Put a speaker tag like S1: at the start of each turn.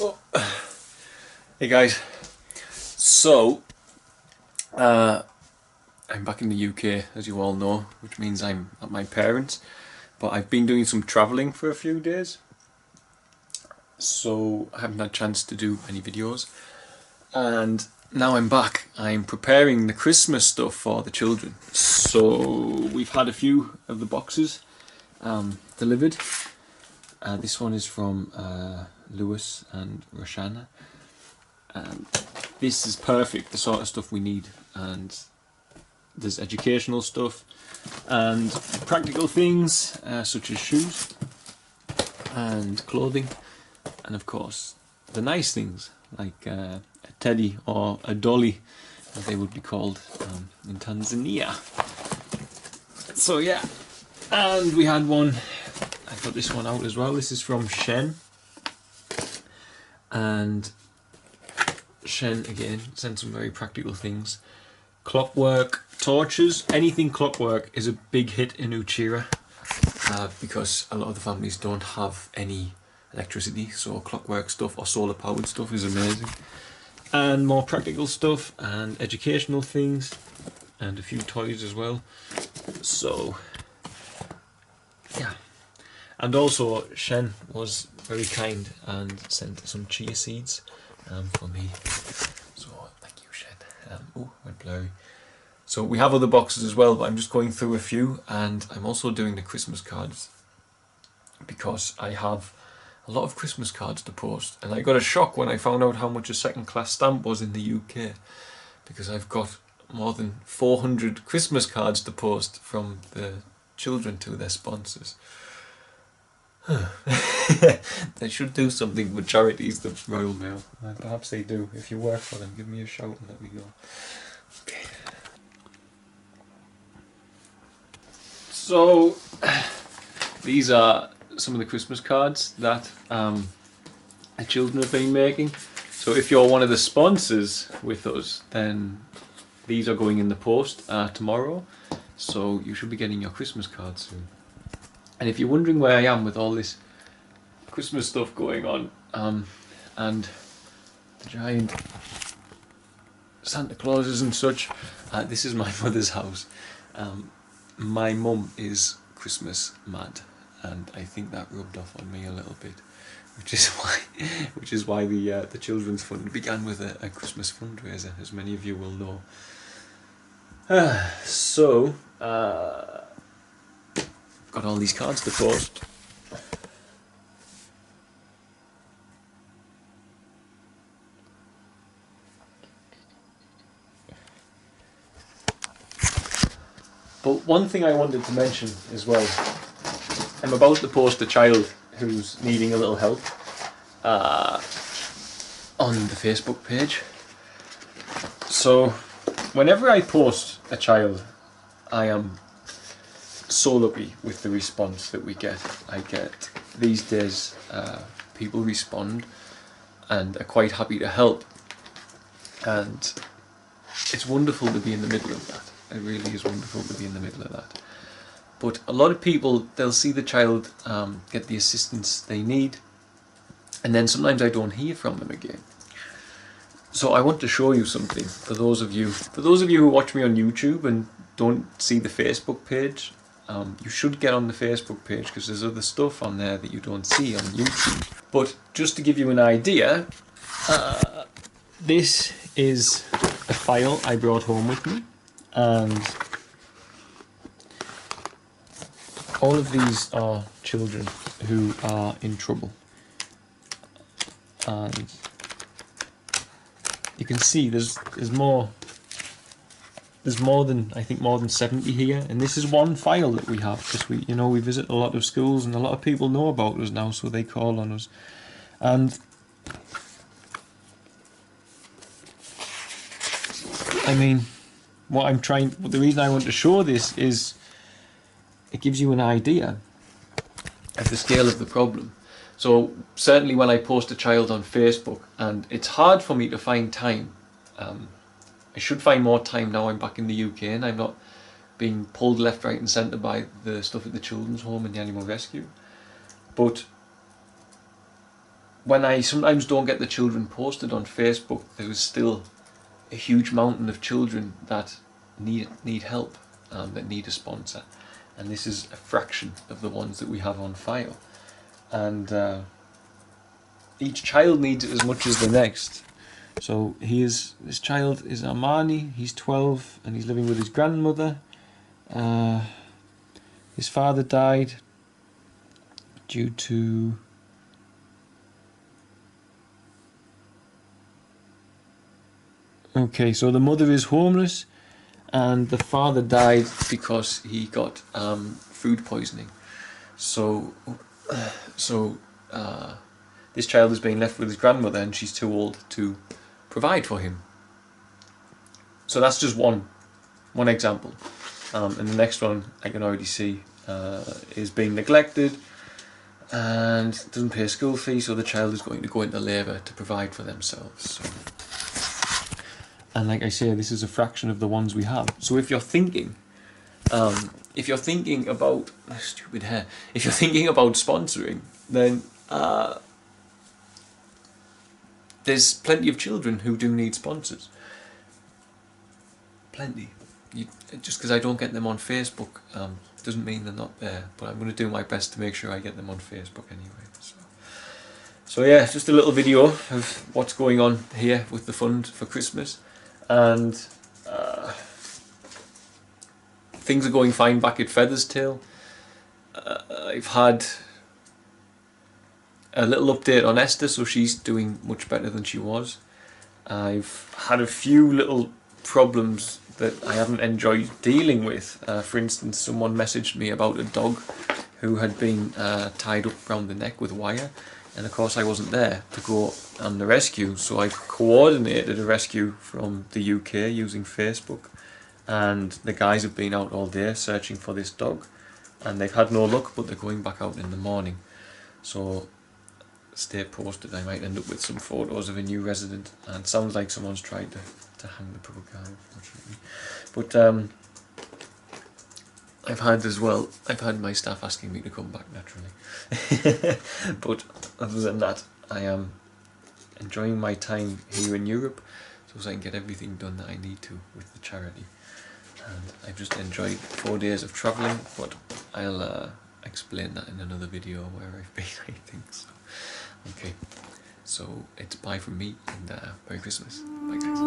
S1: Oh. Hey guys, so I'm back in the UK, as you all know, which means I'm at my parents', but I've been doing some travelling for a few days, so I haven't had a chance to do any videos, and now I'm back. I'm preparing the Christmas stuff for the children. So we've had a few of the boxes delivered. This one is from Lewis and Roshana. This is perfect, the sort of stuff we need, and there's educational stuff and practical things such as shoes and clothing, and of course the nice things like a teddy or a dolly, as they would be called in Tanzania. So yeah, and we had one, I got this one out as well. This is from Shen, and Shen again sent some very practical things. Clockwork, torches, anything clockwork is a big hit in Uchira because a lot of the families don't have any electricity, so clockwork stuff or solar powered stuff is amazing. And more practical stuff and educational things and a few toys as well. So yeah, and also Shen was very kind and sent some chia seeds for me. So thank you, Shen. Oh, went blurry. So we have other boxes as well, but I'm just going through a few, and I'm also doing the Christmas cards because I have a lot of Christmas cards to post, and I got a shock when I found out how much a second class stamp was in the UK, because I've got more than 400 Christmas cards to post from the children to their sponsors. They should do something with charities, the Royal Mail. Perhaps they do. If you work for them, give me a shout and let me know. Okay. So these are some of the Christmas cards that the children have been making. So if you're one of the sponsors with us, then these are going in the post tomorrow. So you should be getting your Christmas cards soon. And if you're wondering where I am with all this Christmas stuff going on, and the giant Santa Clauses and such, this is my mother's house. My mum is Christmas mad, and I think that rubbed off on me a little bit, which is why the children's fund began with a Christmas fundraiser, as many of you will know. So got all these cards to post. But one thing I wanted to mention as well, I'm about to post a child who's needing a little help on the Facebook page. So whenever I post a child, I am so lucky with the response that we get. I get these days people respond and are quite happy to help, and it's wonderful to be in the middle of that. It really is wonderful to be in the middle of that. But a lot of people, they'll see the child get the assistance they need, and then sometimes I don't hear from them again. So I want to show you something for those of you who watch me on YouTube and don't see the Facebook page. You should get on the Facebook page because there's other stuff on there that you don't see on YouTube. But just to give you an idea, this is a file I brought home with me, and all of these are children who are in trouble, and you can see there's more than, I think, more than 70 here, and this is one file that we have because we visit a lot of schools, and a lot of people know about us now, so they call on us. And I mean, the reason I want to show this is it gives you an idea of the scale of the problem. So certainly when I post a child on Facebook, and it's hard for me to find time, I should find more time now I'm back in the UK and I'm not being pulled left, right and centre by the stuff at the children's home and the animal rescue. But when I sometimes don't get the children posted on Facebook, there is still a huge mountain of children that need help, that need a sponsor, and this is a fraction of the ones that we have on file. And each child needs it as much as the next. So this child is Armani. He's 12 and he's living with his grandmother. His father died due to so the mother is homeless and the father died because he got food poisoning. So this child is being left with his grandmother and she's too old to provide for him. So that's just one example. And the next one I can already see is being neglected and doesn't pay a school fee, so the child is going to go into labour to provide for themselves. So. And like I say, this is a fraction of the ones we have. So if you're thinking about if you're thinking about sponsoring, then there's plenty of children who do need sponsors. Plenty. Just because I don't get them on Facebook doesn't mean they're not there. But I'm going to do my best to make sure I get them on Facebook anyway. So yeah, just a little video of what's going on here with the fund for Christmas. And things are going fine back at Featherstail. I've had a little update on Esther, so she's doing much better than she was. I've had a few little problems that I haven't enjoyed dealing with. For instance, someone messaged me about a dog who had been tied up around the neck with wire, and of course I wasn't there to go on the rescue, so I coordinated a rescue from the UK using Facebook, and the guys have been out all day searching for this dog and they've had no luck, but they're going back out in the morning. So stay posted, I might end up with some photos of a new resident, and it sounds like someone's tried to hang the poor guy, unfortunately. But I've had my staff asking me to come back naturally. But other than that, I am enjoying my time here in Europe so I can get everything done that I need to with the charity. And I've just enjoyed 4 days of travelling, but I'll explain that in another video where I've been, I think. So, okay, so it's bye from me, and Merry Christmas. Bye guys.